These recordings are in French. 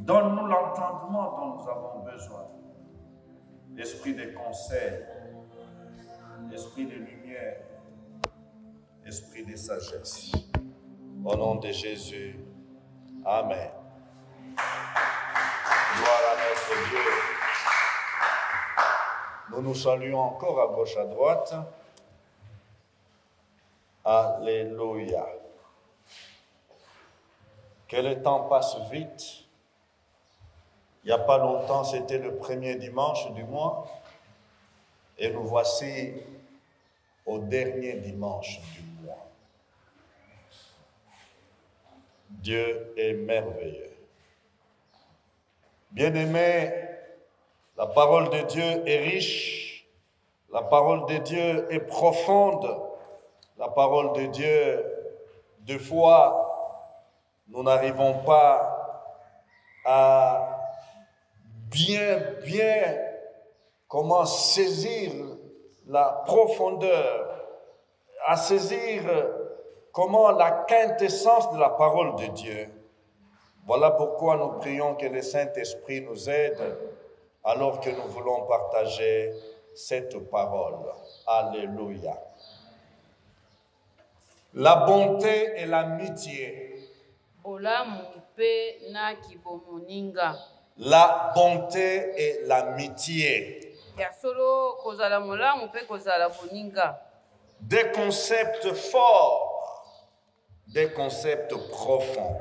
Donne-nous l'entendement dont nous avons besoin. Esprit de conseil, esprit de lumière, esprit de sagesse. Au nom de Jésus, amen. Gloire à notre Dieu. Nous nous saluons encore à gauche, à droite. Alléluia. Que le temps passe vite. Il n'y a pas longtemps, c'était le premier dimanche du mois. Et nous voici au dernier dimanche du mois. Dieu est merveilleux. Bien-aimés, la parole de Dieu est riche, la parole de Dieu est profonde, la parole de Dieu, deux fois, nous n'arrivons pas à bien comment saisir la profondeur, à saisir comment la quintessence de la parole de Dieu. Voilà pourquoi nous prions que le Saint-Esprit nous aide alors que nous voulons partager cette parole. Alléluia. La bonté et l'amitié. La bonté et l'amitié. Des concepts forts, des concepts profonds.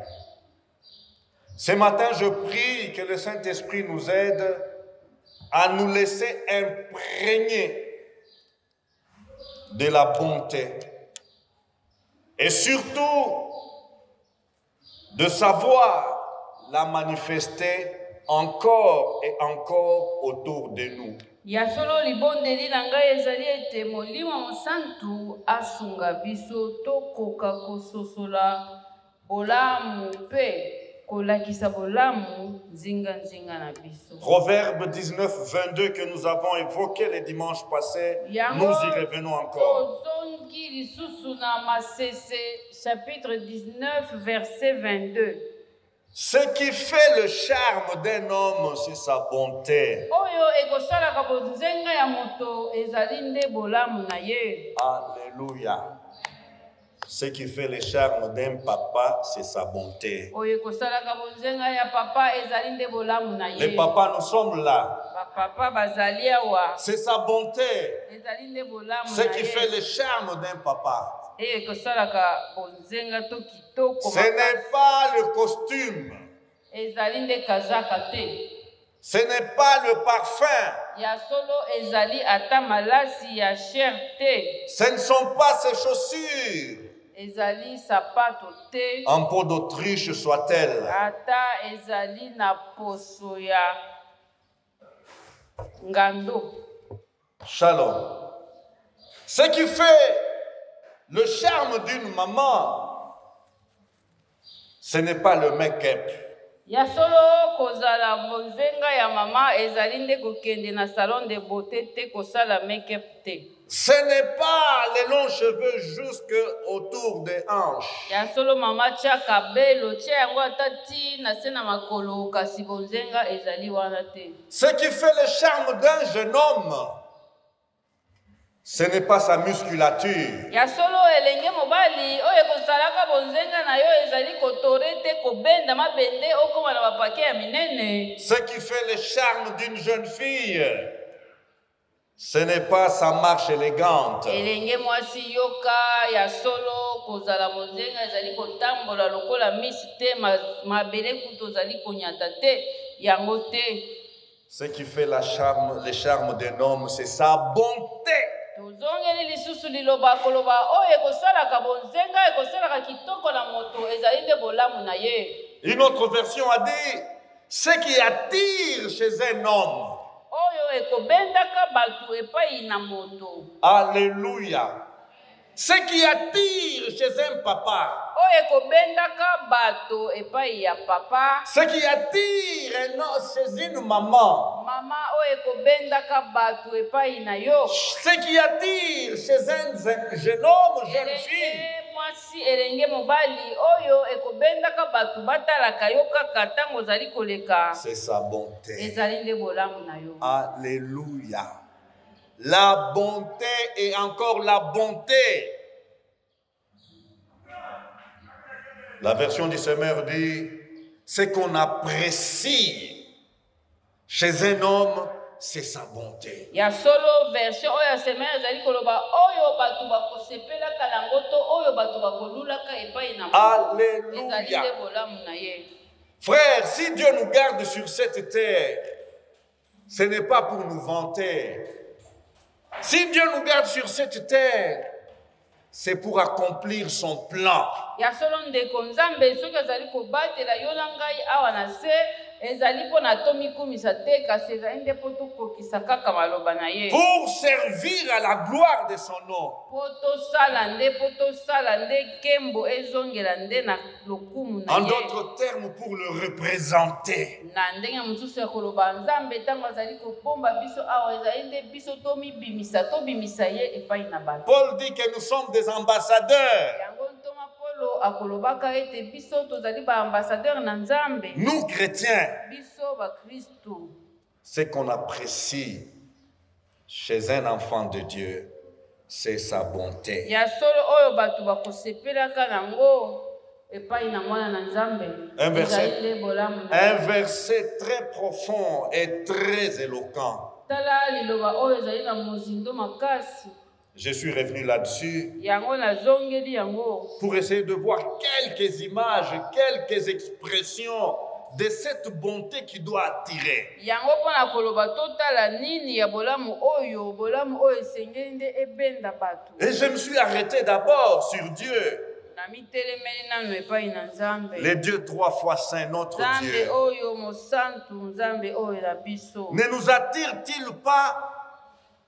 Ce matin, je prie que le Saint-Esprit nous aide à nous laisser imprégner de la bonté et surtout de savoir la manifester encore et encore autour de nous. Proverbe 19, 22 que nous avons évoqué le dimanche passé, nous y revenons encore. Chapitre 19, verset 22. Ce qui fait le charme d'un homme, c'est sa bonté. Alléluia. Ce qui fait le charme d'un papa, c'est sa bonté. Les papas, nous sommes là. C'est sa bonté. Ce qui fait le charme d'un papa. Ce n'est pas le costume. Ce n'est pas le parfum. Ce ne sont pas ses chaussures. En peau d'Autriche soit-elle. Shalom. Ce qui fait le charme d'une maman, ce n'est pas le make-up. Ce n'est pas les longs cheveux jusqu'autour des hanches. Ce qui fait le charme d'un jeune homme, ce n'est pas sa musculature. Ce qui fait le charme d'une jeune fille, ce n'est pas sa marche élégante. Ce qui fait le charme d'un homme, c'est sa bonté. Une autre version a dit, ce qui attire chez un homme. Alléluia. Ce qui attire chez un papa. Ce qui attire chez une maman. Ce qui attire chez un jeune homme, jeune fille. mwasi elenge mobali oyo ekobendaka batu batalaka yo kaka ntango ozali koleka. C'est sa bonté. Ezali nde bolamu na yo. Alléluia. La bonté et encore la bonté. La version du Semeur dit, ce qu'on apprécie chez un homme, c'est sa bonté. Ya solo version oyo Semeur ezali koloba oyo batu bakosepelaka nango to oyo batu bakolulaka epai na Mungu. Ezali Alléluia. nde bolamu na ye. Frère, si Dieu nous garde sur cette terre, ce n'est pas pour nous vanter. Si Dieu nous garde sur cette terre, c'est pour accomplir son plan. Ya solo ndeko Nzambe soki azali kobatela yo na ngai awa na se ezali mpo na tomikumisa te kasi ezali nde mpo tokokisa kaka maloba na ye. Pour servir à la gloire de son nom. Po tosala nde po tosala nde nkembo ezongela nde na lokumu na En ye. d'autres termes, pour le représenter. Na ndenge mosusu ya koloba Nzambe ntango azali kobomba biso awa ezali nde biso tobimisa ye epai na bato. Paul dit que nous sommes des ambassadeurs. Yango ntoma Polo akolobaka ete biso tozali baambassadeur na Nzambe. Nous, chrétiens, Biso bakristu. ce qu'on apprécie chez un enfant de Dieu, c'est sa bonté. Ya solo oyo batu bakosepelaka nango epai na mwana na Nzambe. Un verset, Ezali nde bolamu na un ye. verset très profond et très éloquent. Tala liloba oyo ezali na mozindo makasi. Je suis revenu là-dessus Yango nazongeli yango. pour essayer de voir quelques images, quelques expressions de cette bonté qui doit attirer. Yango pona koloba totala nini ya bolamu oyo esengeli nde ebenda batu. Et je me suis arrêté d'abord sur Dieu, Na mitelemeli nanu epai na Nzambe. le Dieu trois fois saint, notre Nzambe Dieu. oyo mosantu, Nzambe oyo na biso. Ne nous attire-t-il pas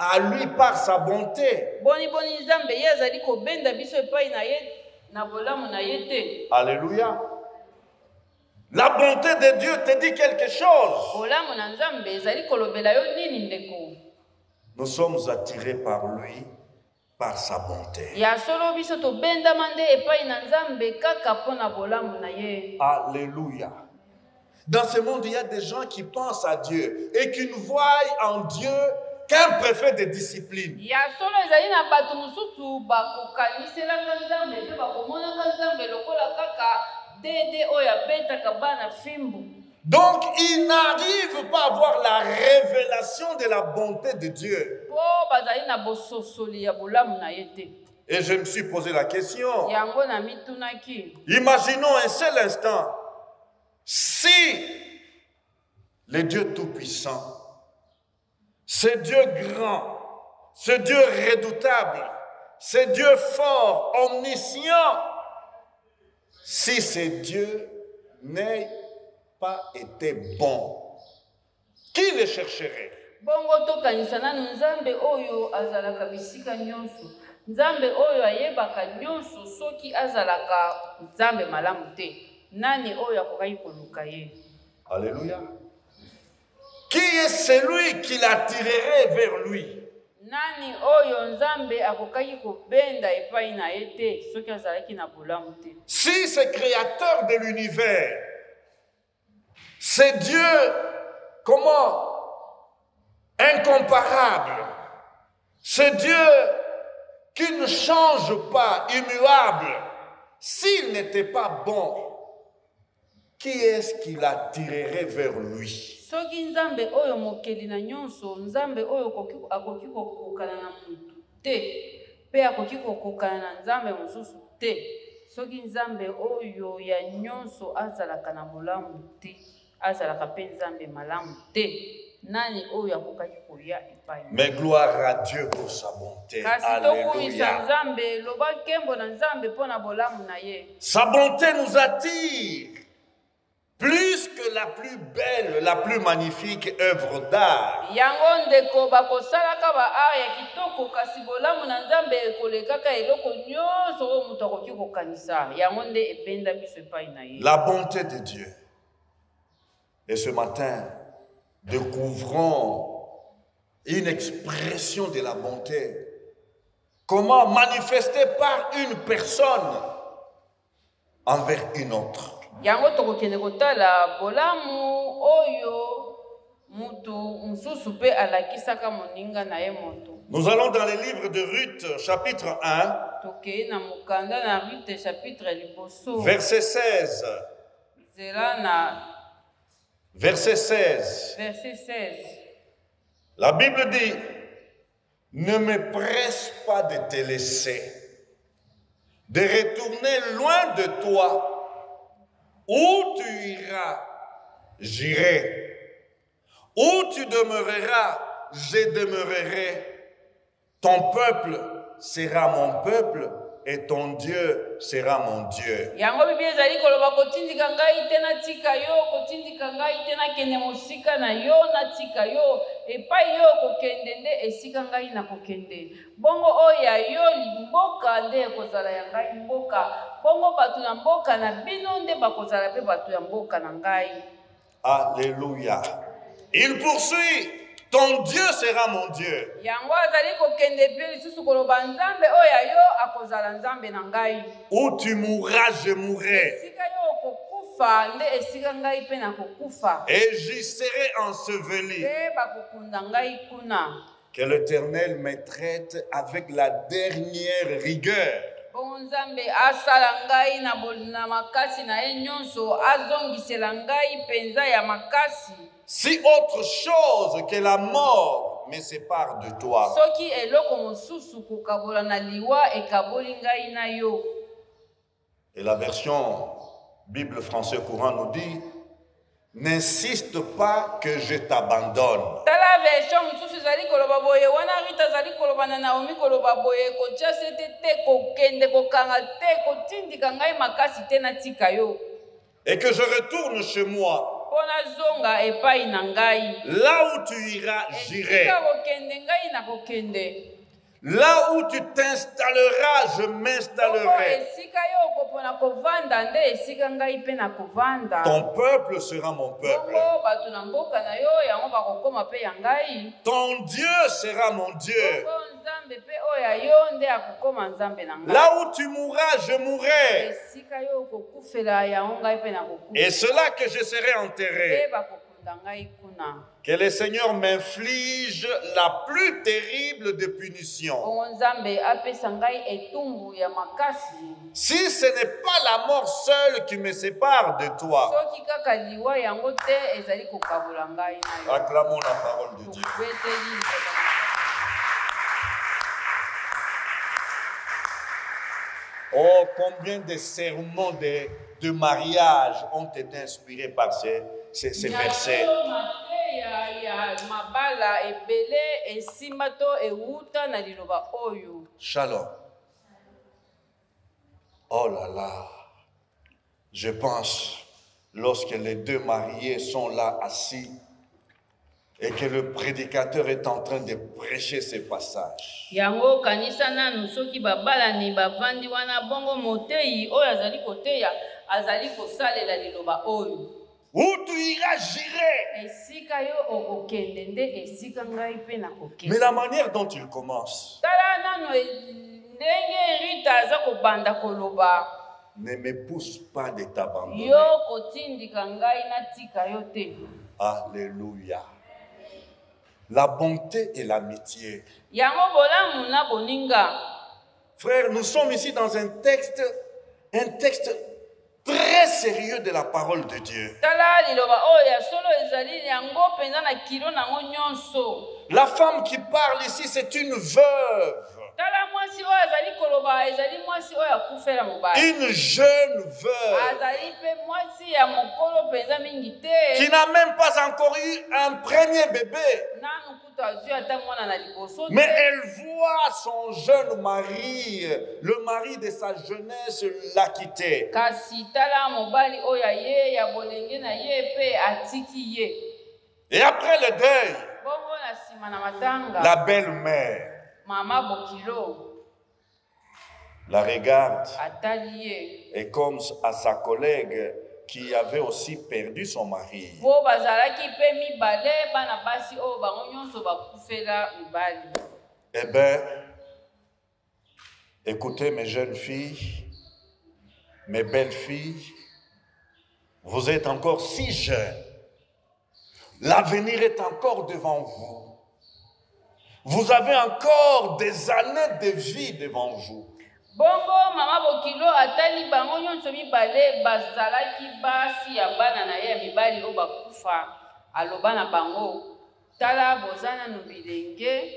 à lui par sa bonté? Boni Nzambe ye azali kobenda biso epai na ye na bolamu na ye te. Alléluia. La bonté de Dieu te dit quelque chose. Bolamu na Nzambe ezali kolobela yo nini ndeko? Nous sommes attirés par lui, par sa bonté. Ya solo biso tobendama nde epai na Nzambe kaka mpona bolamu na ye. Alléluia. Dans ce monde, il y a des gens qui pensent à Dieu et qui ne voient en Dieu qu'un préfet de discipline. Ya solo ezali na bato mosusu bakokaniselaka Nzambe mpe bakomonaka Nzambe lokola kaka dede oyo abetaka bana fimbu. Donc, ils n'arrivent pas à voir la révélation de la bonté de Dieu. Po bazali na bososoli ya bolamu na ye te. Et je me suis posé la question. Yango na mitunaki. Imaginons un seul instant. Si le Dieu Tout-Puissant, ce Dieu grand, ce Dieu redoutable, ce Dieu fort, omniscient, si ce Dieu n'ait pas été bon, qui le chercherait? Bongo tokanisa nanu Nzambe oyo azalaka bisika nyonso. Nzambe oyo ayebaka nyonso soki azalaka Nzambe malamu te. Nani oyo akokaki koluka ye? Alléluia. Qui est celui qui l'attirerait vers lui? Nani oyo Nzambe akokaki kobenda epai na ye te soki azalaki na bolamu te? Si ce créateur de l'univers, c'est Dieu, comment? Incomparable. Ce Dieu qui ne change pas, immuable. S'il n'était pas bon, qui est-ce qui l'attirerait vers lui? Soki Nzambe oyo mokeli na nyonso, Nzambe oyo akoki kokokana na mutu te, pe akoki kokokana na Nzambe mosusu te. Soki Nzambe oyo ya nyonso azalaka na bolamu te, azalaka pe Nzambe malamu te. Nani oyo akokaki koya epai? Mais gloire à Dieu pour sa bonté. Kasi tokumisa Alléluia. Nzambe, loba kembo na Nzambe mpona bolamu na ye. Sa bonté nous attire plus que la plus belle, la plus magnifique œuvre d'art. Yango ndeko bakosalaka ba art ya kitoko kasi bolamu na Nzambe ekolekaka eloko nyonso oyo moto akoki kokanisa. Yango nde ebenda biso epai na ye. La bonté de Dieu. Et ce matin, découvrons une expression de la bonté. Comment manifester par une personne envers une autre. Yango tokokende kotala bolamu oyo mutu mususu pe alakisaka moninga na ye moto. Nous allons dans les livres de Ruth, chapitre 1, Tokei na mukanda na Ruth chapitre liboso. verset 16. Zela na Verset 16. verset 16. La Bible dit, ne me presse pas de te laisser, de retourner loin de toi. Où tu iras, j'irai. Où tu demeureras, je demeurerai. Ton peuple sera mon peuple et ton Dieu sera mon Dieu. Yango bibi ezali koloba kotindika ngai te na tika yo, kotindika ngai te na kende mosika na yo na tika yo, epai yo kokende nde esika ngai na kokende. Bongo oya yo mboka nde ekozala ya ngai mboka, bongo bato na mboka na bino nde bakozala pe bato ya mboka na ngai. Alléluia. Il poursuit. Ton Dieu sera mon Dieu. Yango azali kokende pe lisusu koloba nzambe oya yo akozala nzambe na ngai. Où tu mourras, je mourrai. Esika yo kokufa nde esika ngai pe na kokufa. Et j'y serai enseveli. Pe bakokunda ngai kuna. Que l'Éternel me traite avec la dernière rigueur. Bongo nzambe asala ngai na makasi na ye nyonso, azongisela ngai penza ya makasi. Si autre chose que la mort me sépare de toi. Soki eloko mosusu kokabola na liwa ekaboli ngai na yo. Et la version Bible français courant nous dit, n'insiste pas que je t'abandonne. Tala version mosusu ezali koloba boye, wana Rita azali koloba na Naomi koloba boye, kotia sete te kokende kokanga te kotindika ngai makasi te na tika yo. Et que je retourne chez moi. Pona zonga epai na ngai. Là où tu iras, j'irai. Esika kokende ngai na kokende. Là où tu t'installeras, je m'installerai. Esika yo kopona kovanda nde esika ngai pe na kovanda. Ton peuple sera mon peuple. Bongo bato na mboka na yo yango bakokoma pe ya ngai. Ton Dieu sera mon Dieu. Bongo nzambe pe oya yo nde akokoma nzambe na ngai. Là où tu mourras, je mourrai. Esika yo kokufela yango ngai pe na kokufa. Et c'est là que je serai enterré. Pe bakokunda ngai kuna. Que le Seigneur m'inflige la plus terrible des punitions. Bongo nzambe apesa ngai etumbu ya makasi. Si ce n'est pas la mort seule qui me sépare de toi. Soki kaka liwa yango te ezali kokabola ngai na yo. Acclamons la parole de Dieu. Tokubeteli nzela. Oh, combien de sermons de mariage ont été inspirés par ces versets. Shalom. Oh là là. Je pense, lorsque les deux mariés sont là assis et que le prédicateur est en train de prêcher ces passages. Yango kanisa nanu soki babalani bavandi wana bongo motei oyo azali koteya azali kosalela liloba oyo. Où tu iras, j'irai. Esika yo okokende nde esika ngai pe na kokende. Mais la manière dont il commence. Tala nanu ndenge Rita aza kobanda koloba. Ne me pousse pas de t'abandonner. Yo kotindika ngai na tika yo te. Alléluia. La bonté et l'amitié. Yango bolamu na boninga. Frères, nous sommes ici dans un texte très sérieux de la parole de Dieu. La femme qui parle ici, c'est une veuve. Une jeune veuve qui n'a même pas encore eu un premier bébé. Mais elle voit son jeune mari, le mari de sa jeunesse, l'a quitté. Et après le deuil, la belle-mère la regarde et comme à sa collègue qui avait aussi perdu son mari. Eh bien, écoutez mes jeunes filles, Mes belles filles, vous êtes encore si jeunes. L'avenir est encore devant vous. Vous avez encore des années de vie devant vous. Bongo mama bokilo atali bango nyonso mibale bazalaki basi ya bana na ye mibali o bakufa aloba na bango tala bozana no bilenge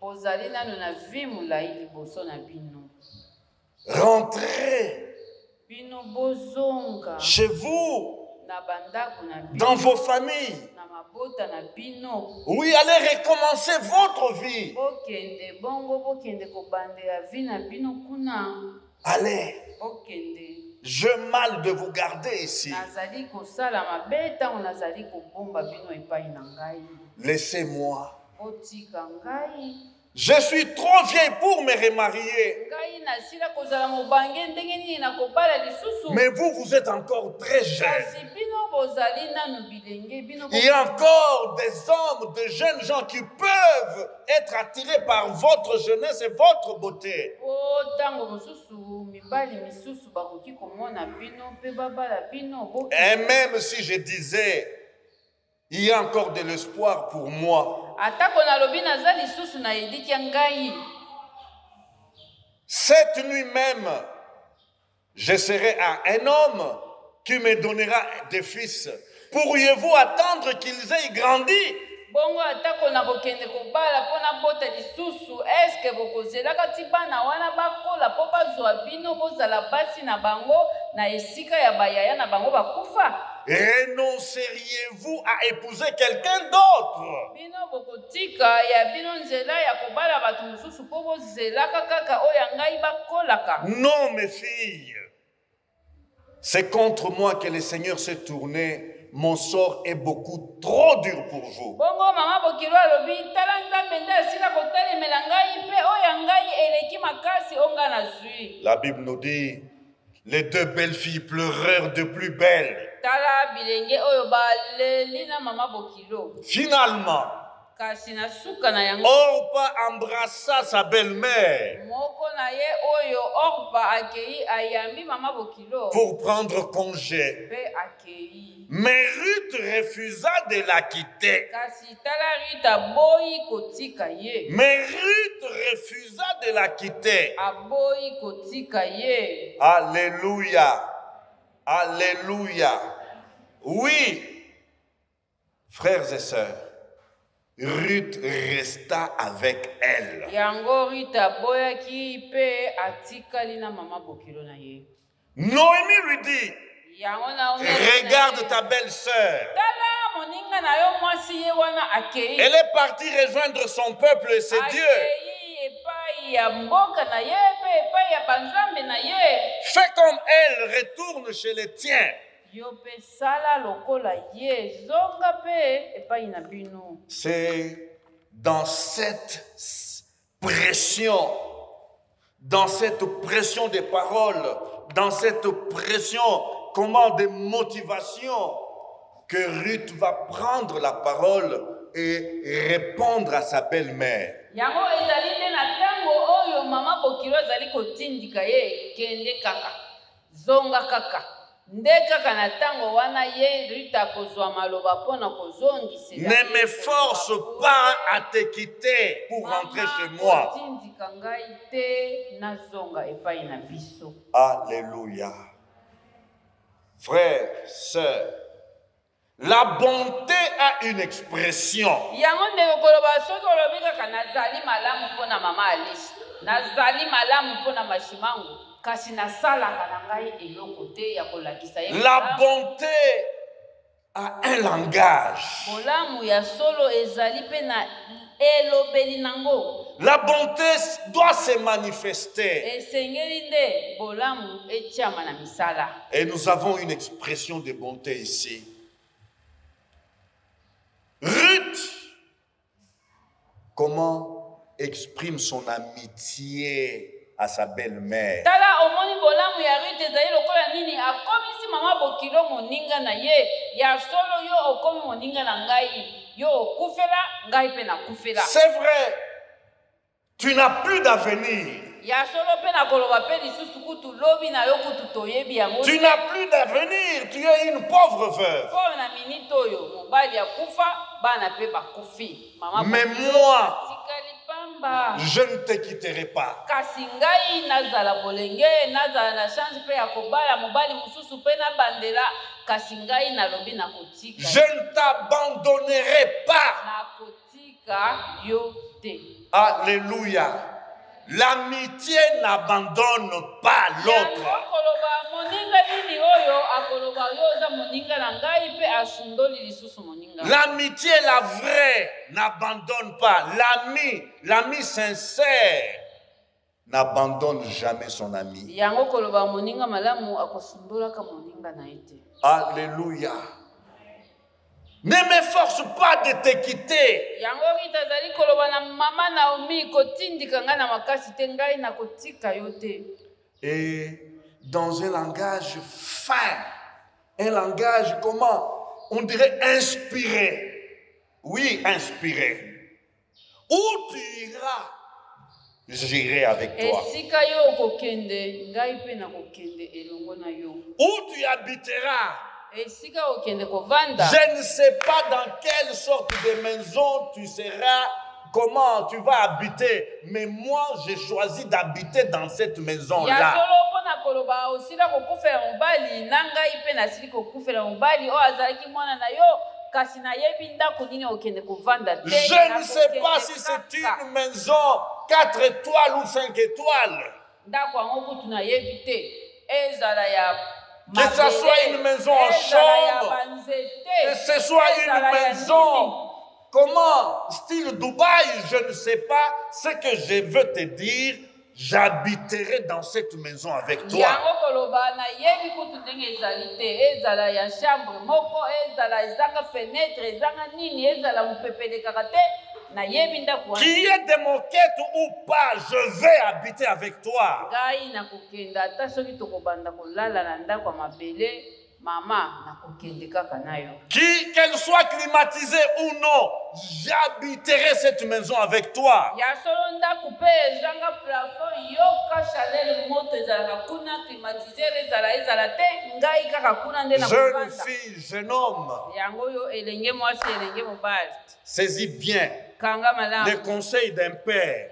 bozali nano na vi molai liboso na bino. Rentrez Bino bozonga chez vous, na bandako na bino, dans vos familles. na mabota na bino. Oui, allez recommencer votre vie. Bokende bongo bokende kobandela vi na bino kuna. Allez. Bokende. Je mal de vous garder ici. Nazali kosala mabe ntango nazali kobomba bino epai na ngai. Laissez-moi. Otika ngai. Je suis trop vieille pour me remarier. Ngai nasila kozala mobange ndenge nini na kobala lisusu. Mais vous, vous êtes encore très jeune. Kasi bino bozali nanu bilenge bino. Il y a encore des hommes, de jeunes gens qui peuvent être attirés par votre jeunesse et votre beauté. O tango mosusu mibali misusu bakoki komona bino pe babala bino. Et même si je disais, il y a encore de l'espoir pour moi. Atako na lobi naza lisusu na yediki ya ngai. Cette nuit même, je serai à un homme qui me donnera des fils. Pourriez-vous attendre qu'ils aient grandi? Bongo atako na kokende kobala pona bota lisusu eske bokozelaka ti bana wana bakola po bazwa bino bozala basi na bango na esika ya bayaya na bango bakufa? Renonceriez-vous à épouser quelqu'un d'autre? Bino bokotika ya bino nzela ya kobala bato mosusu po bozelaka kaka oyo ngai bakolaka? Non, mes filles. C'est contre moi que le Seigneur s'est tourné. Mon sort est beaucoup trop dur pour vous. Bongo mama bokilo alobi tala nzambe nde asila kotalemela ngai pe oyo ngai eleki makasi onga na zwi. La Bible nous dit, les deux belles filles pleurèrent de plus belle. Tala bilenge oyo baleli na mama bokilo. Finalement, Kasi na suka na yango. Orpa embrassa sa belle-mère Moko na ye oyo Orpa akei ayambi mama bokilo. pour prendre congé. Pe akei. Mais Ruth refusa de la quitter. Kasi tala Rita boyi kotika ye. Mais Ruth refusa de la quitter. Aboyi kotika ye. Alléluia. Alléluia. Oui, frères et sœurs, Ruth resta avec elle. Yango Rita boyaki pe atikali na mama bokilo na ye. Noémie lui dit, Yango na regarde ta belle-sœur. tala moninga na yo mwasi ye wana akei. Elle est partie rejoindre son peuple et ses dieux. Akei epai ya mboka na ye pe epai ya banzambe na ye. Fais comme elle, retourne chez les tiens. Yo pe sala lokola ye zonga pe epai na bino. C'est dans cette pression des paroles, dans cette pression, de motivation, que Ruth va prendre la parole et répondre à sa belle-mère. Yango ezali te na tango oyo mama bokilo ezali kotindika ye kende kaka. Zonga kaka. Nde kaka na tango wana ye Rita kozwa maloba pona kozongisela. Ne me force pas à te quitter pour rentrer chez moi. Tindika ngai te na zonga epai na biso. Alléluia. Frères, sœurs, la bonté a une expression. Yango ndeko koloba soki olobi kaka nazali malamu pona mama Alice. Nazali malamu pona mashimangu. Kasi nasalaka na ngai eloko te ya kolakisa ye. La bonté a un langage. Bolamu ya solo ezali pe na elobeli nango. La bonté doit se manifester. Esengeli nde bolamu etiama na misala. Et nous avons une expression de bonté ici. Ruth, comment exprime son amitié à sa belle-mère? Tala omoni bolamu ya Ruth ezali lokola nini akomisi mama bokilo moninga na ye ya solo yo okomi moninga na ngai yo okufela ngai pe nakufela. C'est vrai, tu n'as plus d'avenir. Tu n'as plus d'avenir, tu es une pauvre veuve. Mais moi, je ne te quitterai pas. Je ne t'abandonnerai pas. Alléluia. L'amitié n'abandonne pas l'autre. L'amitié, la vraie, n'abandonne pas. L'ami sincère n'abandonne jamais son ami. Alléluia. Ne m'efforce pas de te quitter. Et dans un langage fin, un langage comment? On dirait inspiré. Oui, inspiré. Où tu iras, j'irai avec toi. Où tu habiteras, je ne sais pas dans quelle sorte de maison tu seras, comment tu vas habiter, mais moi j'ai choisi d'habiter dans cette maison-là. Je ne sais pas si c'est une maison 4 étoiles ou 5 étoiles. Que ce soit une maison en chambre, que ce soit une maison, comment, style Dubaï, je ne sais pas. Ce que je veux te dire, j'habiterai dans cette maison avec toi. Qu'il y ait des moquettes ou pas, je vais habiter avec toi. Qu'elle soit climatisée ou non, j'habiterai cette maison avec toi. Jeune fille, jeune homme, saisis bien les conseils d'un père.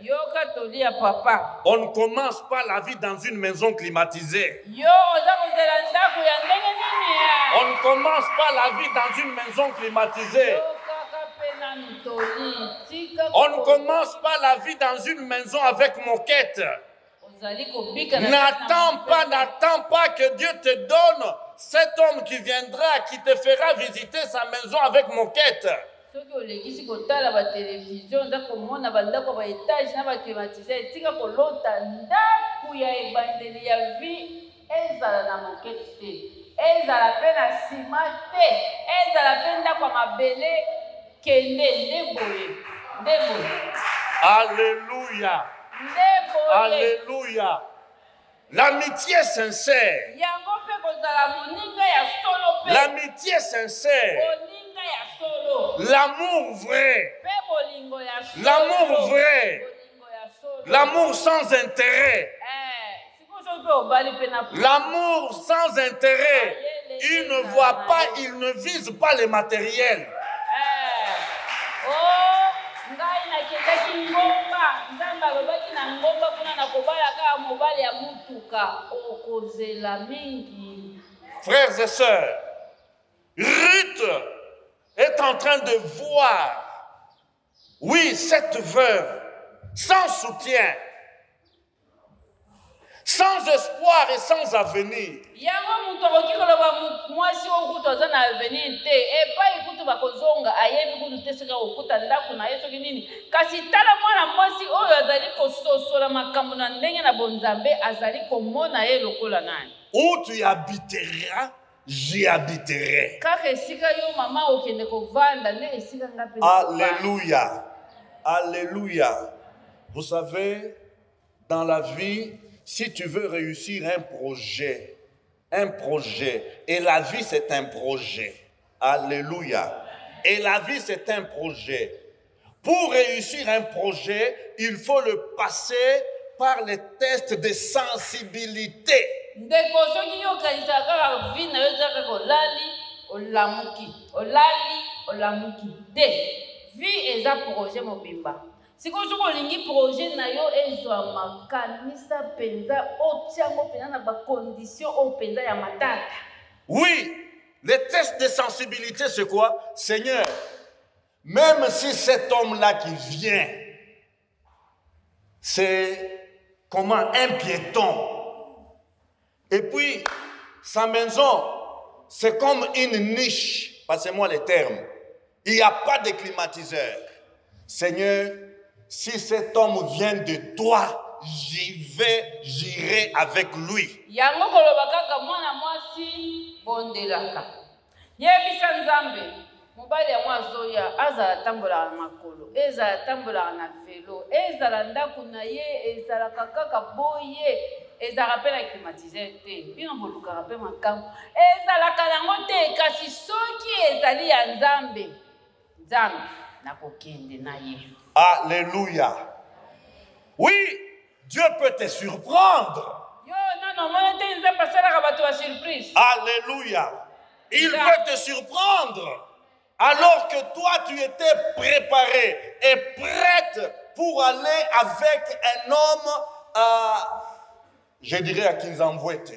On ne commence pas la vie dans une maison climatisée. On ne commence pas la vie dans une maison climatisée. On ne commence pas la vie dans une maison avec moquette. N'attends pas que Dieu te donne cet homme qui viendra, qui te fera visiter sa maison avec moquette. Alléluia. Alléluia. L'amitié sincère. L'amitié sincère. L'amour vrai. L'amour vrai. L'amour sans intérêt. L'amour sans intérêt. Il ne voit pas, il ne vise pas les matériels. Frères et sœurs, Ruth est en train de voir, oui, cette veuve, sans soutien, sans espoir et sans avenir. Où tu habiteras, j'y habiterai. Alléluia. Alléluia. Vous savez, dans la vie, si tu veux réussir un projet, et la vie c'est un projet. Alléluia. Et la vie c'est un projet. Pour réussir un projet, il faut le passer par les tests de sensibilité. ndeko soki yokanisa kaka vi na yo eza kaka olali olamuki olali olamuki te vi eza projet mobimba sikoyo soki olingi projet na yo ezwama kanisa mpenza otiango mpenza na bacondition oyo mpenza ya matata. Oui, les tests de sensibilité, c'est quoi? Seigneur, même si cet homme-là qui vient, c'est comment un piéton. Et puis, sa maison, c'est comme une niche. Passez-moi les termes. Il n'y a pas de climatiseur. Seigneur, si cet homme vient de toi, j'irai avec lui. Yango koloba kaka mwana mwasi bondelaka. Yebisa Nzambe, mobali ya mwa zoya azala tambolaka na makolo, ezala tambolaka na velo, ezala ndako na ye ezalaka kaka boye, ezalaka mpe na climatiseur te, bino bolukaka mpe makambo, ezalaka nango te, kasi soki ezali ya Nzambe, Nzambe nakokende na ye. Alléluia. Oui, Dieu peut te surprendre. Alléluia. Il peut te surprendre alors que toi tu étais préparé et prête pour aller avec un homme, je dirais à Kinzambwete.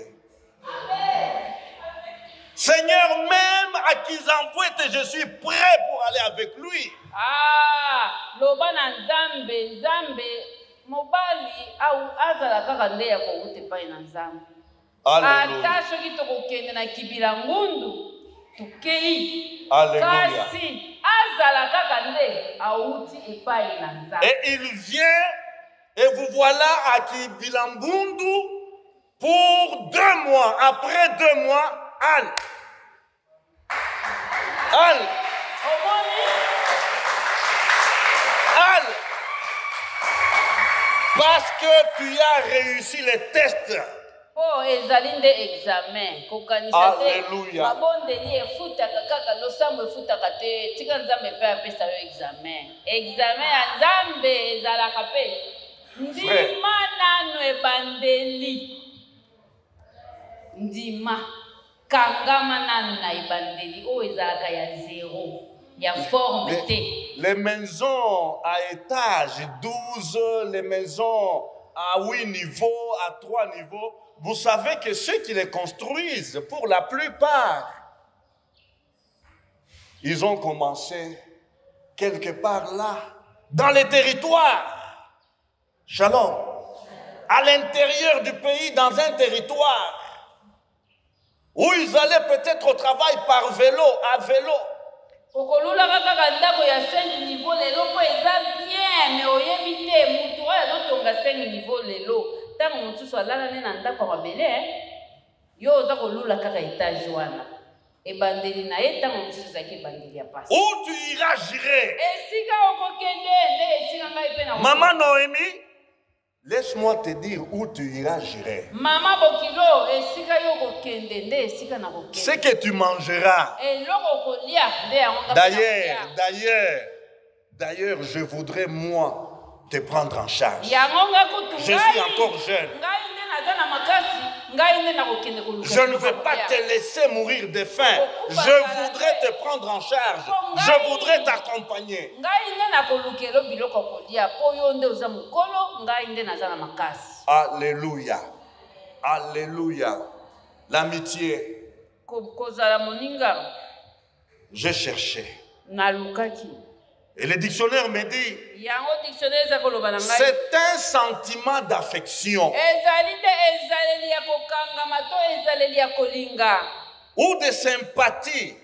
Seigneur, même à Kinzambwete, je suis prêt pour aller avec lui. Lobana Nzambe, Nzambe. Mobali au azala kaka nde ya kowute pai na Nzambe. Ata soki tokokende na kibila ngundu tukei. Kasi azala kaka nde auti epai na Nzambe. Et il vient et vous voilà à Kibila Ngundu pour 2 mois. Après 2 mois, Al. Parce que tu as réussi les tests. Oh, ezali nde examen. Alléluia. Mabondeli efutaka kaka losambo efutaka te. Tika Nzambe pe apesa yo examen. Examen ya Nzambe ezalaka pe. Ndima nano ebandeli. Ndima kangama nano na ebandeli. O ezalaka ya 0. Les maisons à étage 12, les maisons à 8 niveaux, à 3 niveaux, vous savez que ceux qui les construisent, pour la plupart, ils ont commencé quelque part là, dans les territoires. Shalom. À l'intérieur du pays, dans un territoire, où ils allaient peut-être au travail par vélo, à vélo. Okolula kaka ndako ya 5 niveau lelo po eza bien mais oyebi te mutu oyo azotonga 5 niveau lelo ntango mosusu alala ne na ndako ya mabele yo oza kolula kaka etage wana ebandeli na ye ntango mosusu ezalaki ebandeli ya pasi. Où tu iras gérer? Esika okokende nde esika ngai mpe na Maman Noémie, laisse-moi te dire où tu iras gérer. Maman Bokilo, esika yo kokende nde esika na kokende. Ce que tu mangeras. D'ailleurs, je voudrais moi te prendre en charge. Je suis encore jeune. Je ne veux pas te laisser mourir de faim. Je voudrais te prendre en charge. Je voudrais t'accompagner. Alléluia. Alléluia. L'amitié. J'ai cherché. Et le dictionnaire me dit, c'est un sentiment d'affection ou de sympathie.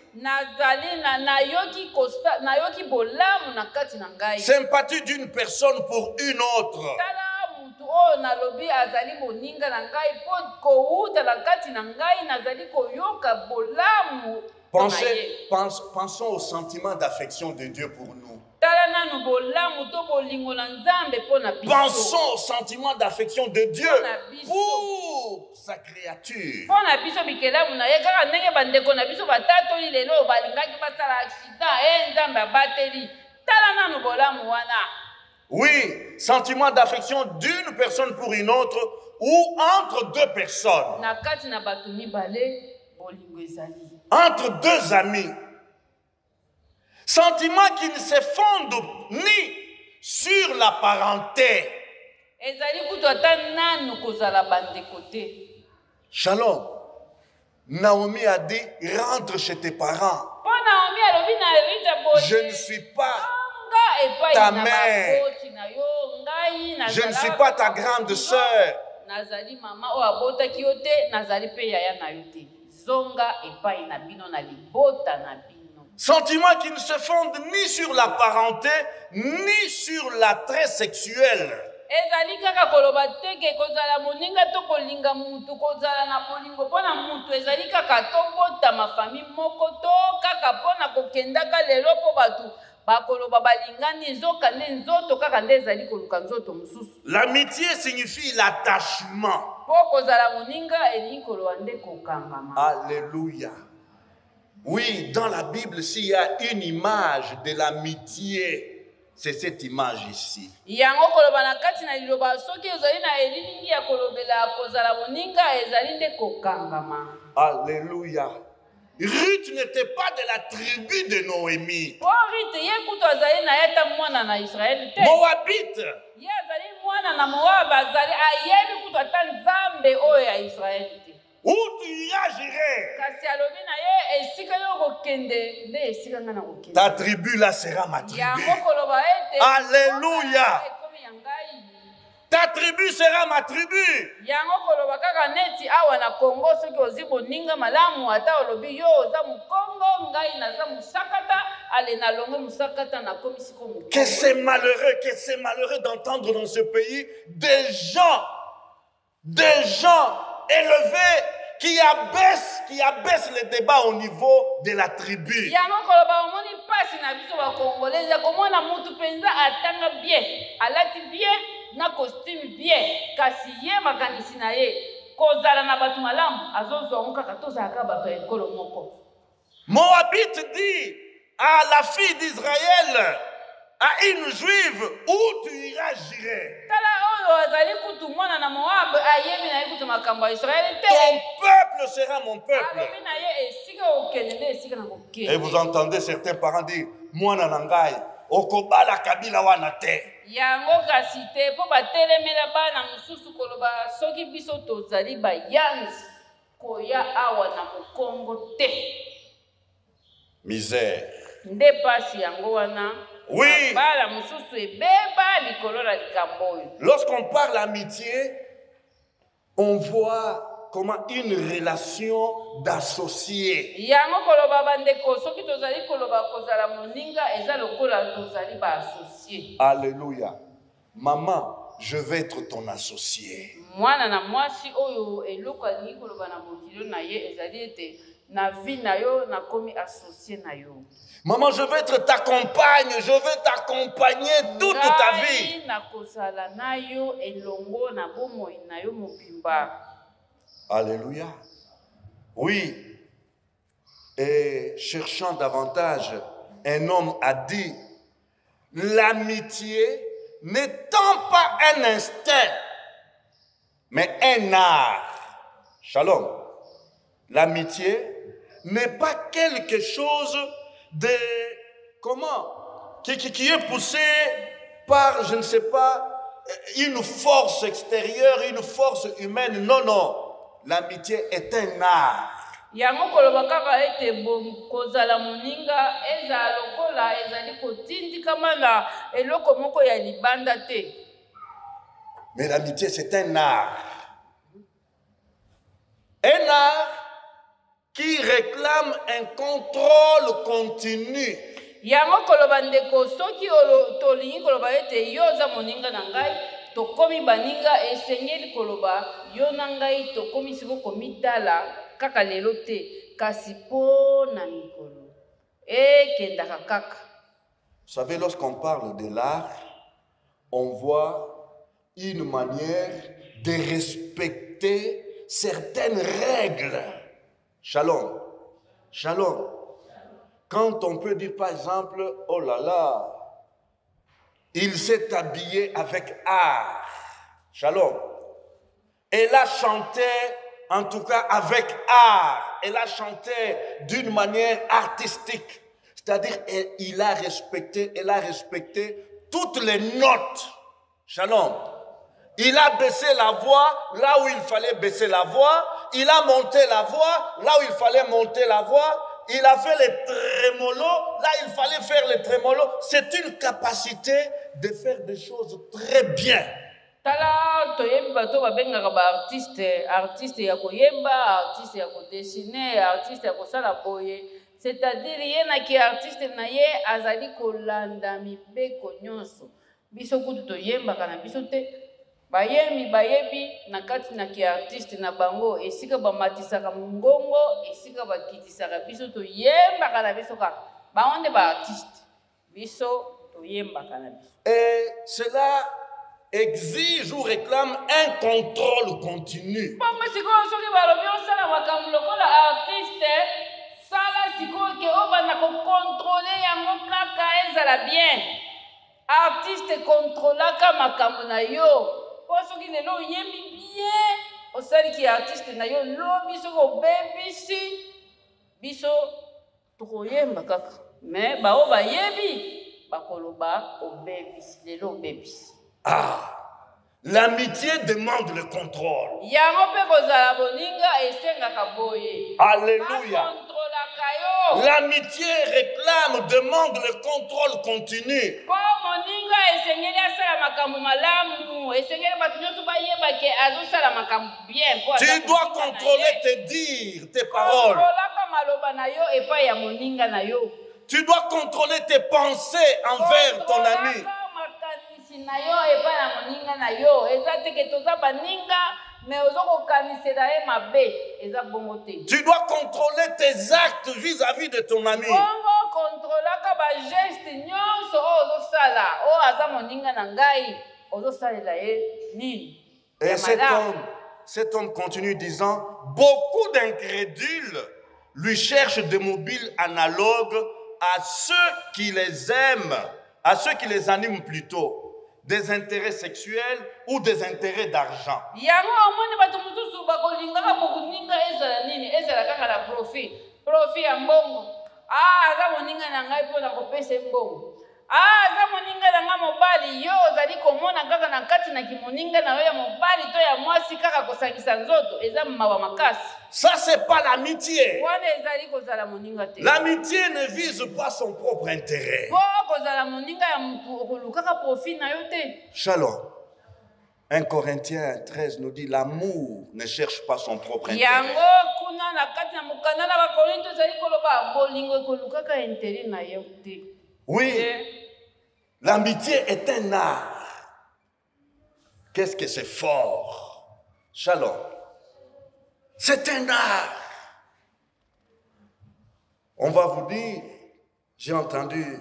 Sympathie d'une personne pour une autre. Pensons au sentiment d'affection de Dieu pour nous. Pensons au sentiment d'affection de Dieu pour sa créature. Oui, sentiment d'affection d'une personne pour une autre ou entre deux personnes. Na kati na bato mibale bolingo ezali. Entre deux amis. Sentiment qui ne se fonde ni sur la parenté. Ezali kutu ata nanu kozala bandeko te. Shalom. Naomi a dit, rentre chez tes parents. Je ne suis pas ta mère. Je ne suis pas ta grande sœur. Sentiment qui ne se fonde ni sur la parenté, ni sur l'attrait sexuel. Ezali kaka koloba teke kozala moninga to kolinga mutu kozala na bolingo pona mutu ezali kaka tobota ma famille moko to kaka pona kokendaka lelo po batu bakoloba balingani nzoka nde nzoto kaka nde ezali koluka nzoto mosusu. L'amitié signifie l'attachement. Po kozala moninga elingi koloba nde kokangama. Alléluia. Oui, dans la Bible, s'il y a une image de l'amitié, c'est cette image ici. Alléluia. Ruth n'était pas de la tribu de Noémie. Moabite. Où tu iras, j'irai. Ta tribu là sera ma tribu. Alléluia. Ta tribu sera ma tribu. Que c'est malheureux d'entendre dans ce pays des gens élevés qui abaissent les débats au niveau de la tribu. Moabite dit à la fille d'Israël, à une juive, où tu iras, j'irai. Ton peuple sera mon peuple. Et vous entendez certains parents dire, moi nanangai, okobala kabila wanate. Misère. Oui. Lorsqu'on parle d'amitié, on voit comment une relation d'associés. Alléluia. Maman, je vais être ton associé. Maman, je veux être ta compagne, je veux t'accompagner toute ta vie. Alléluia. Oui. Et cherchant davantage, un homme a dit, l'amitié n'étant pas un instinct, mais un art. Shalom. L'amitié n'est pas quelque chose de, qui est poussé par, je ne sais pas, une force extérieure, une force humaine. Non, non. L'amitié est un art. Mais l'amitié, c'est un art. Un art qui réclame un contrôle continu. Tokomi baninga esengeli koloba yo na ngai tokomi siko komitala kaka lelo te kasi po na mikolo ekendaka kaka. Vous savez, lorsqu'on parle de l'art, on voit une manière de respecter certaines règles. Shalom. Shalom. Quand on peut dire par exemple, oh là là, Il s'est habillé avec art. Shalom. Elle a chanté, en tout cas avec art. Elle a chanté d'une manière artistique. C'est-à-dire, elle a respecté toutes les notes. Shalom. Il a baissé la voix là où il fallait baisser la voix. Il a monté la voix là où il fallait monter la voix. Il a fait les trémolos là où il fallait faire les trémolos. C'est une capacité de faire des choses très bien. Tala toyemba bato babengaka ba artiste ya koyemba, artiste ya kodessiner, artiste ya kosala boye. C'est-à-dire ye na ki artiste na ye azali kolanda mibeko nyonso. Biso kutu toyembaka na biso te. Bayebi na kati na ki artiste na bango esika bamatisaka mongongo, esika bakitisaka biso toyembaka na biso ka. Bango nde ba artiste. Biso toyembaka na biso. Et cela exige ou réclame un contrôle continu. Pamba sikoyo soki balobi osala makambo lokola artiste, sala sikoyo ke obanda kokontrole yango kaka ezala bien. Artiste kontrolaka makambo na yo. Po soki lelo oyembi bien, osali ki artiste na yo lobi soki obebisi, biso tokoyemba kaka. Mais bao bayebi bakoloba obebisi, lelo obebisi. Ah, l'amitié demande le contrôle. Alléluia. L'amitié réclame, demande le contrôle continu. Tu dois contrôler tes dires, tes paroles. Tu dois contrôler tes pensées envers ton ami. Tu dois contrôler tes actes vis-à-vis de ton ami. Et cet homme continue disant, beaucoup d'incrédules lui cherchent des mobiles analogues à ceux qui les aiment, à ceux qui les animent plutôt, des intérêts sexuels ou des intérêts d'argent. Ça, c'est pas l'amitié. L'amitié ne vise pas son propre intérêt. Shalom. 1 Corinthiens 13 nous dit l'amour ne cherche pas son propre intérêt. Oui, l'amitié est un art. Qu'est-ce que c'est fort? Shalom. C'est un art. On va vous dire, j'ai entendu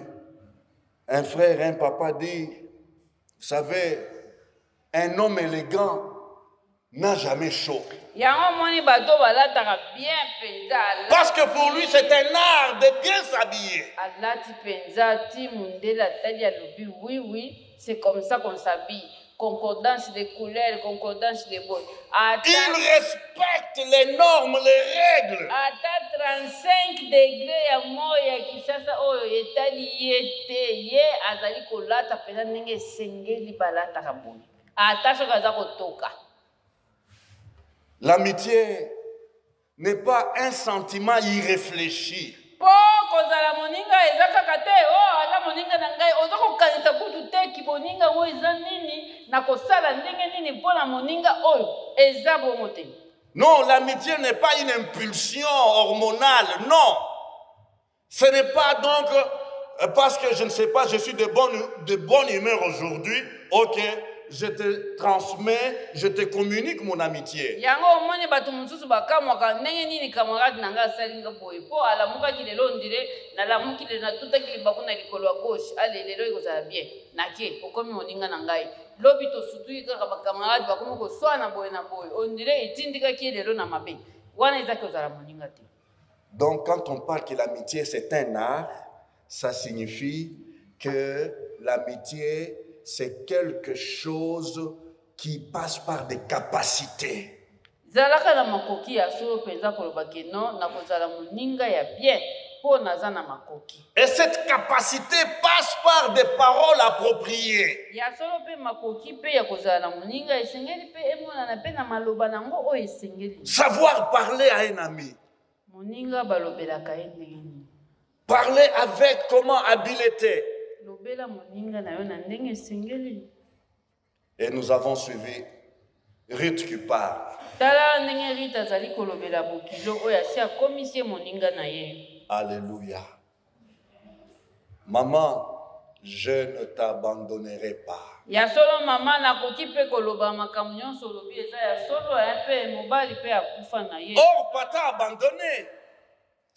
un frère, un papa dire, vous savez, un homme élégant n'a jamais chaud. Parce que pour lui, c'est un art de bien s'habiller. C'est comme ça qu'on s'habille. Concordance des couleurs, concordance des bois. Il respecte les normes, les règles. À 35 degrés, à moya kisasa oyo etali yete ye azali kolata pena ndenge sengeli balata kaboni. Atasho kaza kotoka. L'amitié n'est pas un sentiment irréfléchi. Kozala moninga ezaka te o ala moninga na ngai ozoko kanisa kutu te kiboninga o eza nini na kosala ndenge nini pona moninga oyo eza bongo te. Non, l'amitié n'est pas une impulsion hormonale, non. Ce n'est pas donc parce que je ne sais pas, je suis de bonne humeur aujourd'hui, ok, je te transmets, je te communique mon amitié. Yango omoni batu mususu bakamwaka ndenge nini camarade nanga salinga boye po ala muka kilelo ndire na la mukile na tuta kilibaku na likolo ya gauche ale lelo ikozala bien nake okomi moninga na ngai lobi to sutu kaka ba camarade bakomi ko swana boye na boye ondire etindika kilelo na mabe wana ezaki ozala moninga te. Donc quand on parle que l'amitié c'est un art, ça signifie que l'amitié, c'est quelque chose qui passe par des capacités. zalaka na makoki ya solo penza koloba ke non na kozala moninga ya bien po naza na makoki. Et cette capacité passe par des paroles appropriées. Ya solo pe makoki pe ya kozala na moninga esengeli pe emonana pe na maloba nango oyo esengeli. Savoir parler à un ami. Moninga balobelaka ye ndenge nini. Parler avec comment habileté. Lobela moninga na yo na ndenge esengeli. Et nous avons suivi Ruth qui parle. Tala ndenge Rita azali kolobela bokilo oyo asi akomisi ye moninga na ye. Alléluia. Maman, je ne t'abandonnerai pas. Ya solo mama nakoki pe koloba makambo nyonso olobi eza ya solo ya pe mobali pe akufa na ye. Or, pas t'a abandonné.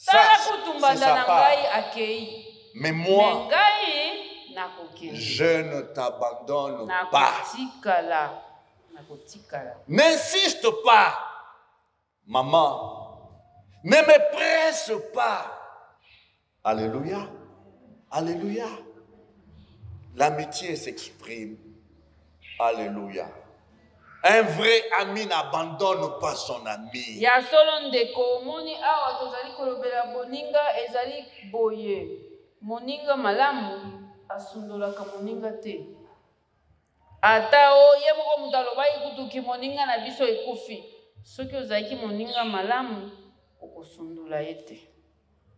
Tala kutumbanda na ngai akei. Mais moi, ngai nakoki. Je ne t'abandonne pas. N'insiste pas, maman. Ne me presse pas. Alléluia. Alléluia. L'amitié s'exprime. Alléluia. Un vrai ami n'abandonne pas son ami. Ya solo ndeko moni awa tozali kolobela boninga ezali boye. Moninga malamu asundolaka moninga te. Ata o ye moko mutu alobaki kutuki moninga na biso ekufi. Soki ozalaki moninga malamu okosundola ye te.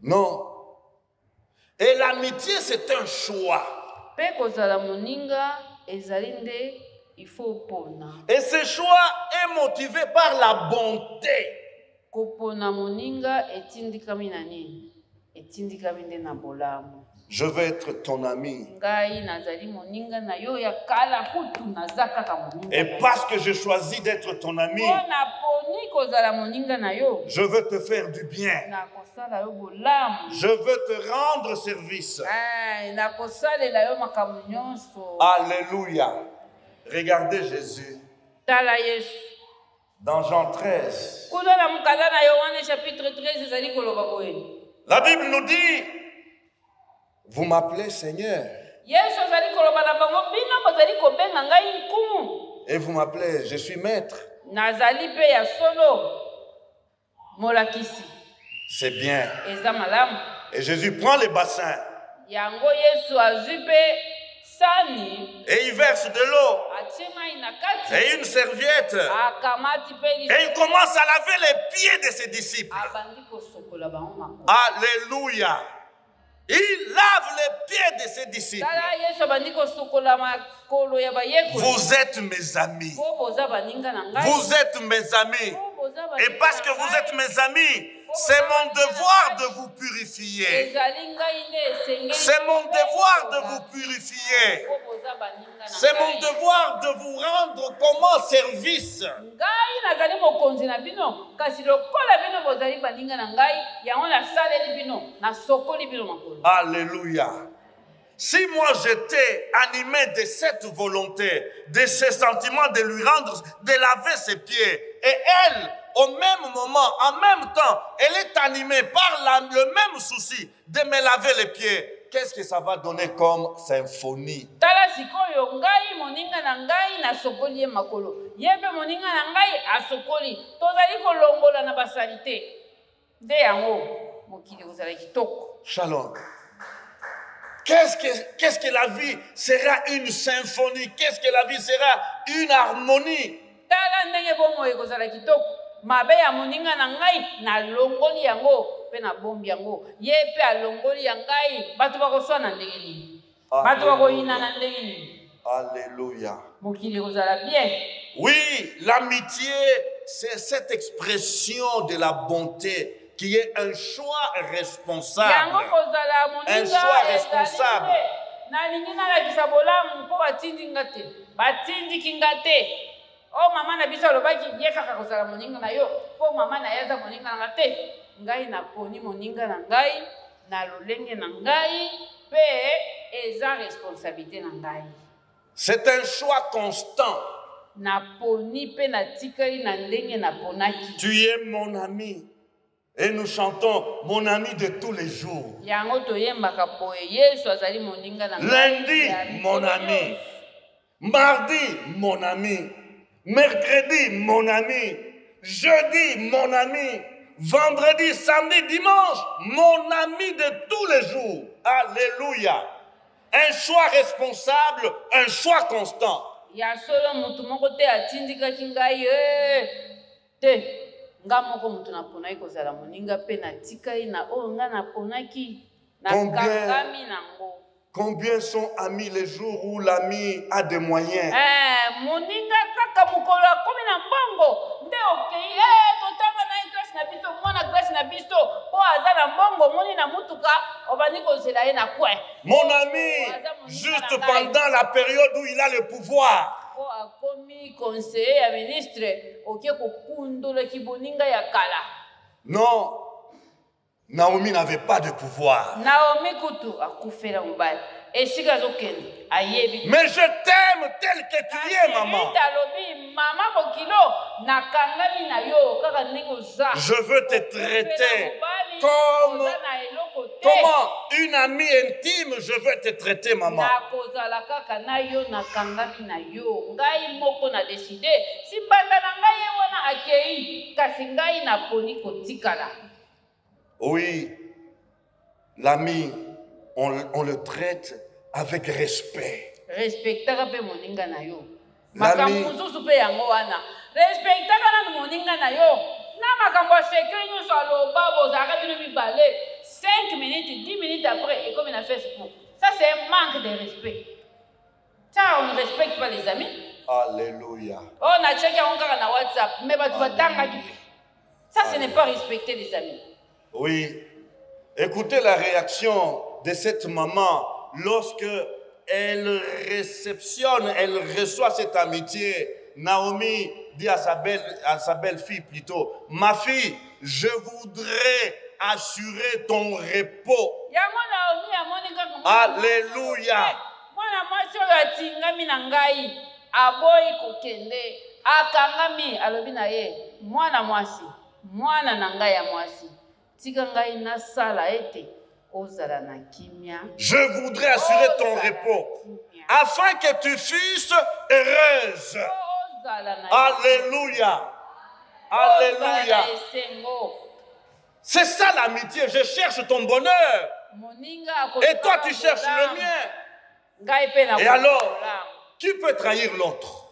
Non. Et l'amitié c'est un choix. Pe kozala moninga ezali nde il faut pona. Et ce choix est motivé par la bonté. Kopona moninga etindikami na nini? Etindikami nde na bolamu. Je veux être ton ami. Et parce que je choisis d'être ton ami, je veux te faire du bien. Je veux te rendre service. Alléluia. Regardez Jésus. Dans Jean 13. La Bible nous dit, vous m'appelez Seigneur. Et vous m'appelez, je suis maître. C'est bien. Et Jésus prend les bassins. Et il verse de l'eau. Et une serviette. Et il commence à laver les pieds de ses disciples. Alléluia. Il lave les pieds de ses disciples. Vous êtes mes amis. Vous êtes mes amis. Et parce que vous êtes mes amis, c'est mon devoir de vous purifier. C'est mon devoir de vous purifier. C'est mon devoir de vous rendre comment service. Alléluia. Si moi j'étais animé de cette volonté, de ce sentiment de lui rendre, de laver ses pieds, et elle, au même moment, en même temps, elle est animée par le même souci de me laver les pieds, qu'est-ce que ça va donner comme symphonie? Shalom. Qu'est-ce que la vie sera une symphonie? Qu'est-ce que la vie sera une harmonie? Mabe ya moninga na ngai na longoli yango pe na bombi yango ye pe alongoli ya ngai bato bakoswa na ndenge nini bato bakoyina na ndenge nini. Alléluia. Mokili kozala bien. Oui, l'amitié c'est cette expression de la bonté qui est un choix responsable. Un choix responsable. Na lingi na la kisabolamu ko batindi ngate batindi kingate. Oh mama na biso lobaki ye kaka kozala moninga na yo po mama na yaza moninga na te ngai na poni moninga na ngai na lolenge na ngai pe eza responsabilité na ngai. C'est un choix constant. Na poni pe na tikali na ndenge na ponaki. Tu es mon ami Et nous chantons mon ami de tous les jours. Yango toyembaka boye Yesu azali moninga na ngai. Lundi, mon ami. Mardi, mon ami. Mercredi, mon ami. Jeudi, mon ami. Vendredi, samedi, dimanche, mon ami de tous les jours. Alléluia. Un choix responsable, un choix constant. Ya solo mutu moko te atindikaki ngai te. Nga moko mutu naponaki kozala moninga pe natikali na oyo nga naponaki nakangami nango. Combien sont amis les jours où l'ami a des moyens? Moninga kaka mukolo akomi na mbongo nde okei totanga na classe na biso mwana classe na biso po aza na mbongo moni na mutuka obandi kozela ye na kwe. Mon ami, juste pendant la période où il a le pouvoir. Akomi conseiller ya ministre okie kokundola kiboninga ya kala. Non, Naomi n'avait pas de pouvoir. Naomi kutu akufela mobali esika zokende ayebi. Mais je t'aime tel que tu es, maman. Mama bokilo nakangami na yo kaka ndenge oza. Je veux te traiter comme comment une amie intime, je veux te traiter, maman. Nakozala kaka na yo nakangami na yo ngai moko na décider si banda na ngai wana akei kasi ngai naponi kotikala. Oui, l'ami, on le traite avec respect. Respectaka pe moninga na yo. Makambo nsusu pe yango wana. Respectaka na moninga na yo. Na makambo secret nyo so aloba bozaka bino mibale. 5 minutes, 10 minutes après, et comme il a fait Facebook. Ça, c'est un manque de respect. Ça, on ne respecte pas les amis. Alléluia. On a checké encore na WhatsApp, mais tu vas t'engager. Ça, ce n'est pas respecter les amis. Oui. Écoutez la réaction de cette maman lorsque elle réceptionne, elle reçoit cette amitié. Naomi dit à sa belle-fille plutôt, ma fille, je voudrais assurer ton repos. Alléluia. Je voudrais assurer ton repos afin que tu fusses heureuse. Alléluia. Alléluia. C'est ça l'amitié. Je cherche ton bonheur. Et toi, tu cherches le mien. Et alors, qui peut trahir l'autre?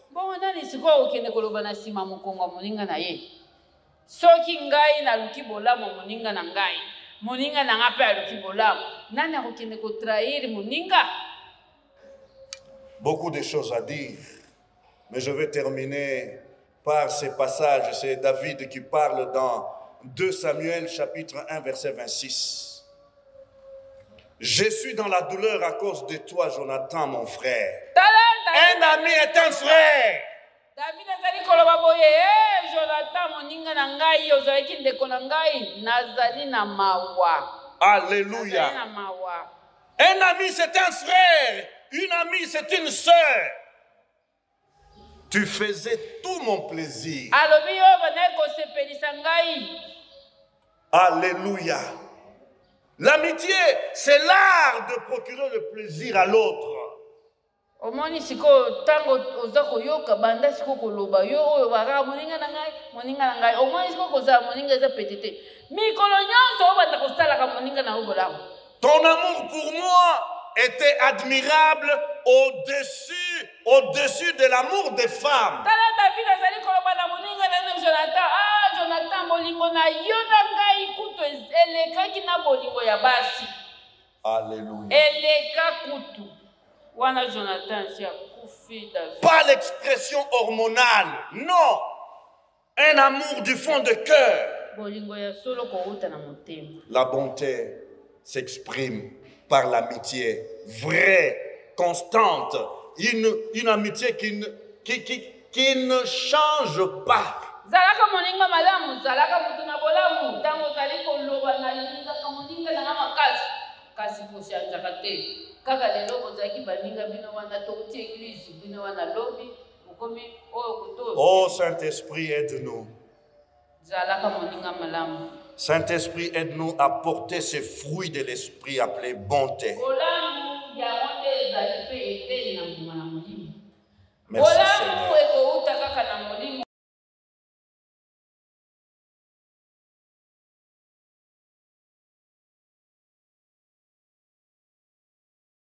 Soki ngai na luki bolamo moninga na ngai moninga na nga pe aluki bolamo nani akokende ko trahir moninga. Beaucoup de choses à dire, mais je vais terminer par ces passages. C'est David qui parle dans 2 Samuel chapitre 1 verset 26. Je suis dans la douleur à cause de toi, Jonathan, mon frère. Un ami est un frère. David azali koloba boye Jonathan moninga na ngai ozalaki ndeko na ngai nazali na mawa. Alléluia. Un ami c'est un frère, une amie c'est une sœur. Tu faisais tout mon plaisir. Alléluia. L'amitié c'est l'art de procurer le plaisir à l'autre. Omoni siko tango ozako yoka banda siko koloba yo oyo baka moninga na ngai omoni siko koza moninga eza petete mikolo nyonso obanda kosalaka moninga na obolamo. Ton amour pour moi était admirable au-dessus de l'amour des femmes. Tala David azali koloba na moninga na Jonathan Jonathan bolingo na yo na ngai kutu elekaki na bolingo ya basi. Alléluia. Eleka kutu. Pas l'expression hormonale, non. Un amour du fond de cœur. La bonté s'exprime par l'amitié vraie, constante, une amitié qui ne change pas. Zalaka moninga malamu, zalaka mutuna bolamu, tango kali koloba na linga kamoninga na makasi, kasi kushanja kate. Kaka lelo kozaki baninga bino wana tokoti église bino wana lobi ukomi oyo kuto. Oh Saint-Esprit, aide-nous. Zalaka moninga malamu. Saint-Esprit, aide-nous à porter ces fruits de l'esprit appelés bonté. Merci Seigneur.